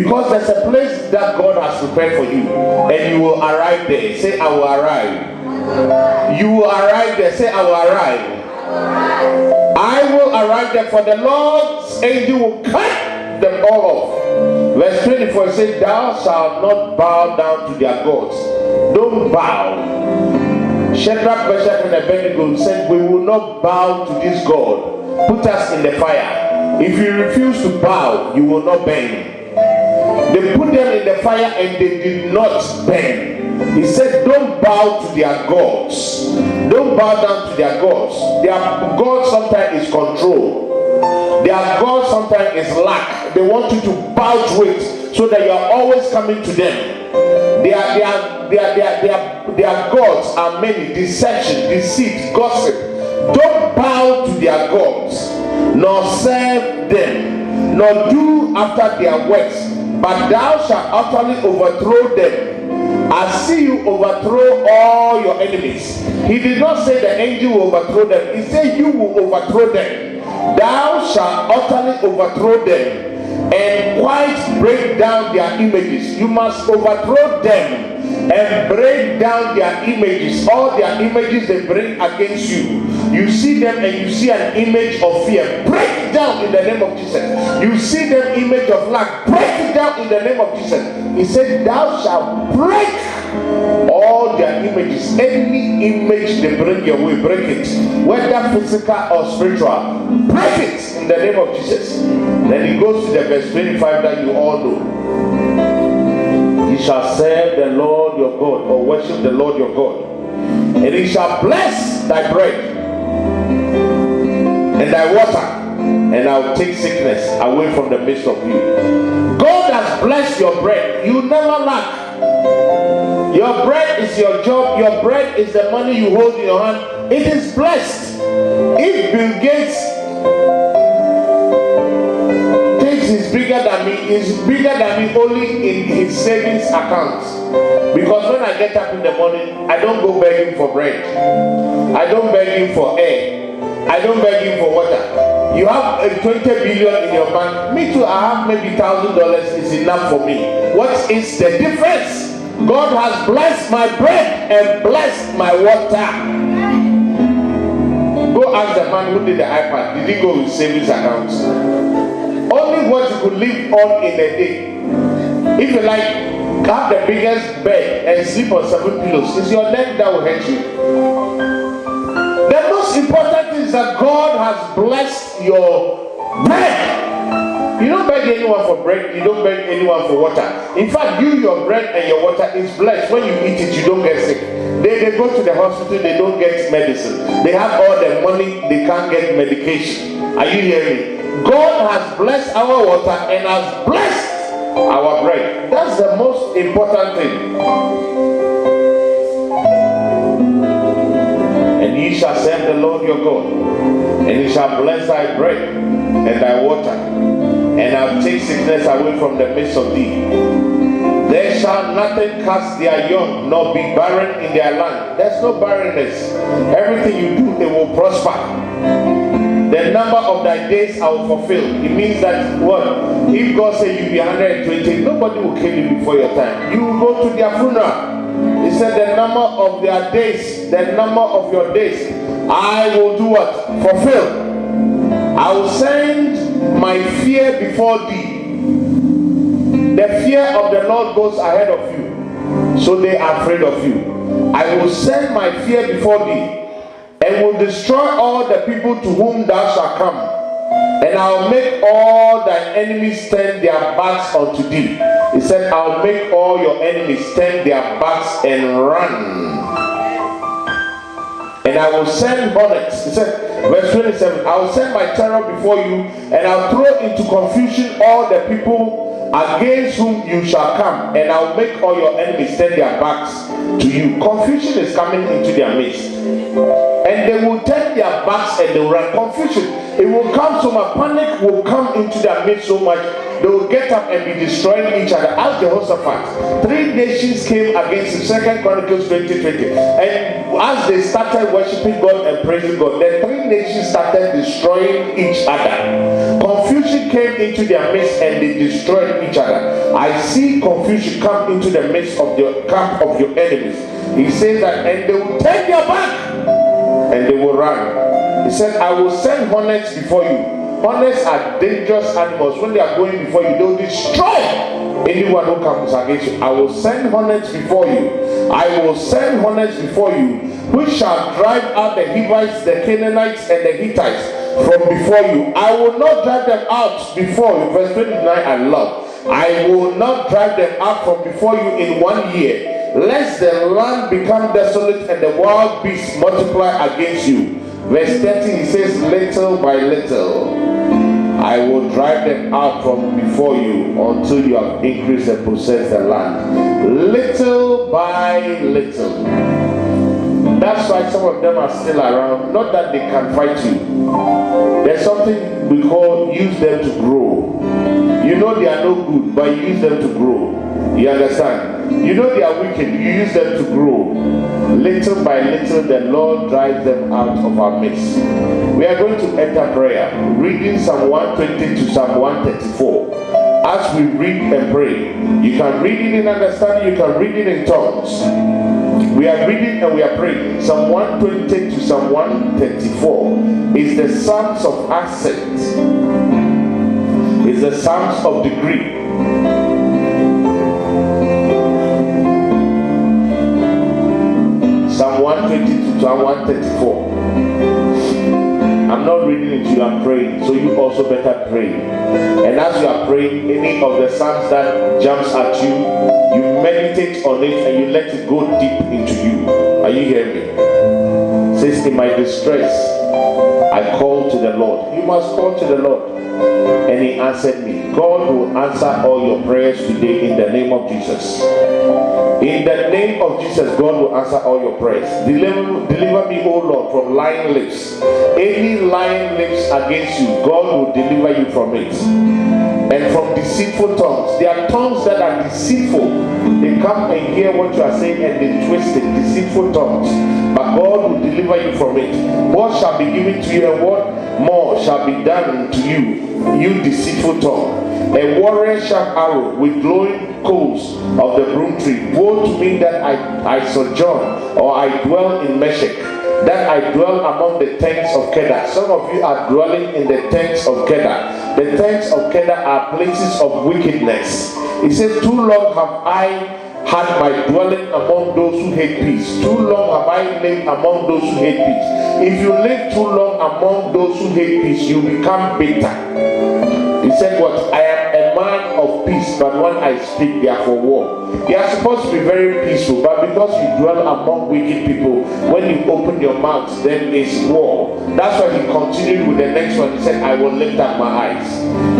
Because there's a place that God has prepared for you, and you will arrive there. Say, I will arrive. You will arrive there. Say, I will arrive. I will arrive there, for the Lord's angel will cut them all off. Verse 24 says, thou shalt not bow down to their gods. Don't bow. Shadrach, Meshach, and Abednego said, we will not bow to this God. Put us in the fire. If you refuse to bow, you will not burn. They put them in the fire and they did not burn. He said, don't bow to their gods. Don't bow down to their gods. Their God sometimes is control. Their God sometimes is lack. They want you to bow to it so that you are always coming to them. Their gods are many: deception, deceit, gossip. Don't bow to their gods, nor serve them, nor do after their works, but thou shalt utterly overthrow them. I see you overthrow all your enemies. He did not say the angel will overthrow them. He said you will overthrow them. Thou shalt utterly overthrow them and quite break down their images. You must overthrow them and break down their images. All their images they bring against you. You see them and you see an image of fear. Break it down in the name of Jesus. You see them image of lack. Break it down in the name of Jesus. He said, thou shalt break all their images. Any image they bring your way, break it. Whether physical or spiritual, break it in the name of Jesus. Then he goes to the verse 25 that you all know. He shall serve the Lord your God, or worship the Lord your God, and he shall bless thy bread and thy water, and I will take sickness away from the midst of you. God has blessed your bread. You never lack. Your bread is your job. Your bread is the money you hold in your hand. It is blessed. If Bill Gates thinks he's bigger than me, he's bigger than me only in his savings account. Because when I get up in the morning, I don't go begging for bread. I don't beg him for air. I don't beg him for water. You have a 20 billion in your bank. Me too, I have maybe $1,000 is enough for me. What is the difference? God has blessed my bread and blessed my water. Go ask the man who did the iPad. Did he go with savings accounts? Only what you could live on in a day. If you like, have the biggest bed and sleep on 7 pillows. It's your neck that will hurt you. The most important thing is that God has blessed your bread. You don't beg anyone for bread. You don't beg anyone for water. In fact, your bread and your water is blessed. When you eat it, you don't get sick. They go to the hospital, they don't get medicine. They have all the money, they can't get medication. Are you hearing me? God has blessed our water and has blessed our bread. That's the most important thing. And ye shall serve the Lord your God, and he shall bless thy bread and thy water, and I'll take sickness away from the midst of thee. There shall nothing cast their young, nor be barren in their land. There's no barrenness. Everything you do, it will prosper. The number of thy days I will fulfill. It means that what? If God says you be 120, nobody will kill you before your time. You will go to their funeral. He said the number of their days, the number of your days, I will do what? Fulfill. I will send my fear before thee. The fear of the Lord goes ahead of you, so they are afraid of you. I will send my fear before thee, and will destroy all the people to whom thou shalt come, and I will make all thy enemies turn their backs unto thee. He said, I will make all your enemies turn their backs and run. And I will send hornets. He said, verse 27, I will send my terror before you, and I'll throw into confusion all the people against whom you shall come, and I'll make all your enemies turn their backs to you. Confusion is coming into their midst, and they will turn their backs and they will run. Confusion, it will come so much, panic will come into their midst so much, they will get up and be destroying each other. As Jehoshaphat, 3 nations came against him, 2 Chronicles 20:20, and as they started worshiping God and praising God, the 3 nations started destroying each other. Confusion came into their midst and they destroyed each other. I I see confusion come into the midst of the camp of your enemies. He says that, and they will turn their back and they will run. He said, I will send hornets before you. Hornets are dangerous animals. When they are going before you, they will destroy anyone who comes against you. I will send hornets before you. I will send hornets before you, which shall drive out the Hivites, the Canaanites, and the Hittites from before you. I will not drive them out before you. Verse 29, I love. I will not drive them out from before you in 1 year, lest the land become desolate and the wild beasts multiply against you. Verse 30, he says, little by little I will drive them out from before you until you have increased and possessed the land. Little by little. That's why some of them are still around. Not that they can fight you. There's something we call use them to grow. You know they are no good, but you use them to grow. You understand? You know they are wicked, you use them to grow. Little by little, the Lord drives them out of our midst. We are going to enter prayer, reading Psalm 120 to Psalm 134. As we read and pray, you can read it in understanding, you can read it in tongues. We are reading and we are praying. Psalm 120 to Psalm 134 is the Psalms of Ascent. It's the Psalms of Degree. Psalm 120 to Psalm 134. I'm not reading it to you, I'm praying. So you also better pray. And as you are praying, any of the Psalms that jumps at you, you meditate on it and you let it go deep into you. Are you hearing me? It says, in my distress, I called to the Lord. You must call to the Lord. And he answered me. God will answer all your prayers today in the name of Jesus. In the name of Jesus, God will answer all your prayers. Deliver me, O Lord, from lying lips. Any lying lips against you, God will deliver you from it. And from deceitful tongues. There are tongues that are deceitful. They come and hear what you are saying and they twist it. Deceitful tongues. But God will deliver you from it. What shall be given to you and what more shall be done to you, you deceitful tongue. A warrior sharp arrow with glowing coals of the broom tree. Woe to me that I sojourn or I dwell in Meshech, that I dwell among the tents of Kedar. Some of you are dwelling in the tents of Kedar. The tents of Kedar are places of wickedness. It says, too long have I had my dwelling among those who hate peace. Too long have I lived among those who hate peace. If you live too long among those who hate peace, you become bitter. He said what? I am a man of peace, but when I speak, they are for war. You are supposed to be very peaceful, but because you dwell among wicked people, when you open your mouth, then it's war. That's why he continued with the next one. He said, I will lift up my eyes.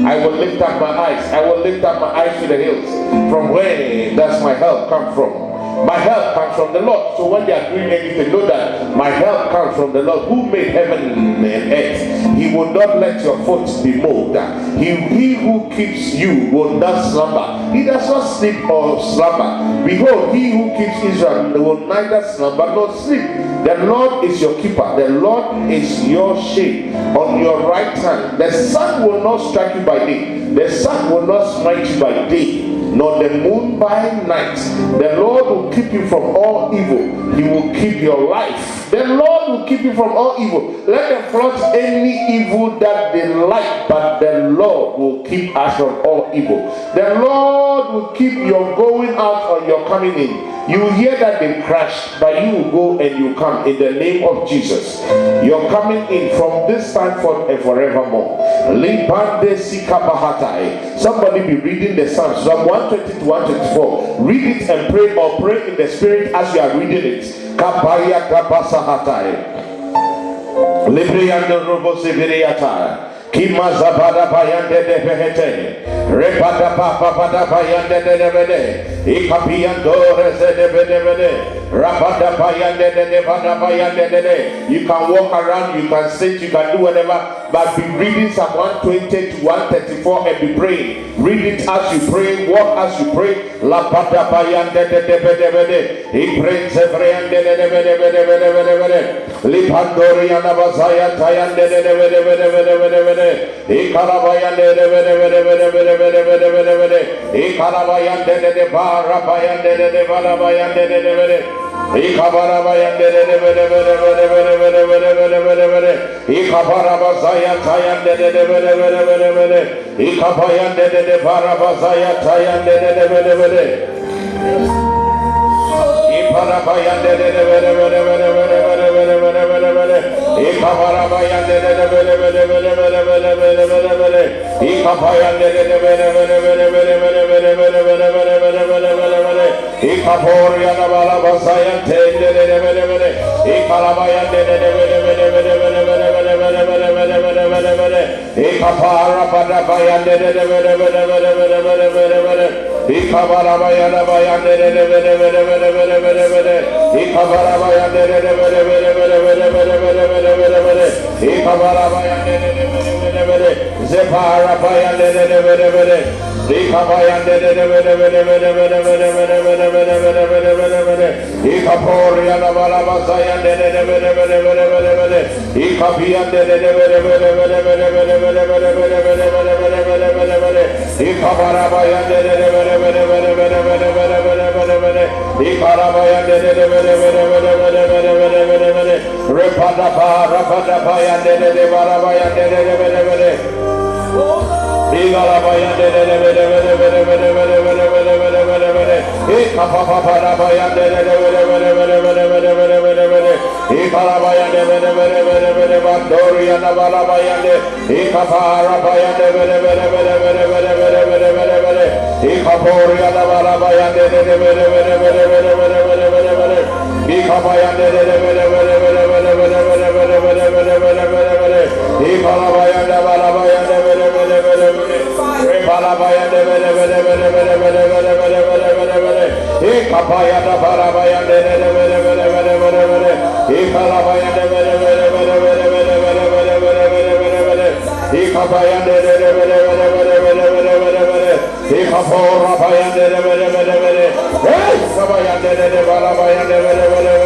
I will lift up my eyes. I will lift up my eyes to the hills. From where does my help come from? My help comes from the Lord. So when they are doing anything, know that my help comes from the Lord who made heaven and earth. He will not let your foot be moved. He who keeps you will not slumber. He does not sleep or slumber. Behold, he who keeps Israel will neither slumber nor sleep. The Lord is your keeper. The Lord is your shade on your right hand. The sun will not strike you by day. The sun will not smite you by day, nor the moon by night. The Lord will keep you from all evil. He will keep your life. The Lord will keep you from all evil. Let them plot any evil that they like, but the Lord will keep us from all evil. The Lord will keep your going out or your coming in. You will hear that they crashed, but you will go and you come in the name of Jesus. You're coming in from this time forth and forevermore. Somebody be reading the Psalms, Psalm 120 to 124. Read it and pray, or pray in the spirit as you are reading it. Appiah Kimazabada bayande de behete, repada papa bayande de bede, ikapian Dora de bede, rapada bayande de bada bayande de. You can walk around, you can sit, you can do whatever. but be reading Psalm 120 to 134 and be praying. Read it as you pray, walk as you pray. La pata bayande de de he prays every and de Lipandori and Abazaya Tayande de he Kalabayande he Kalabayande de Barabayande de Barabayande de he Kabarabayande he Kabarabazaya Tayande de he Kabayande de Barabazaya Tayande de he Parabayande de he Kabarabayande he Kabayande he Kaporia Balabazaya he Kalabayande he Kapara Padabayande he Kabarabayanda Bayande he Kabarabayande he Kabarabayande Zepara Bayande he Kabayande he Kaporia Balabazayande he Kapiande he Kabarabayande he Karabayande Repada Bayande Barabayande he Galabayande he Kapaparabayande he Kalabayande Bandoria Navalabayande he Kaparabayande he Kaporia Navalabayande he Kabayande he Kalabayande Balabayande Repalabayande he Kapayanda Barabayande he Kalabayande he Kabayande he Kapora Bayande he Kabayande Barabayande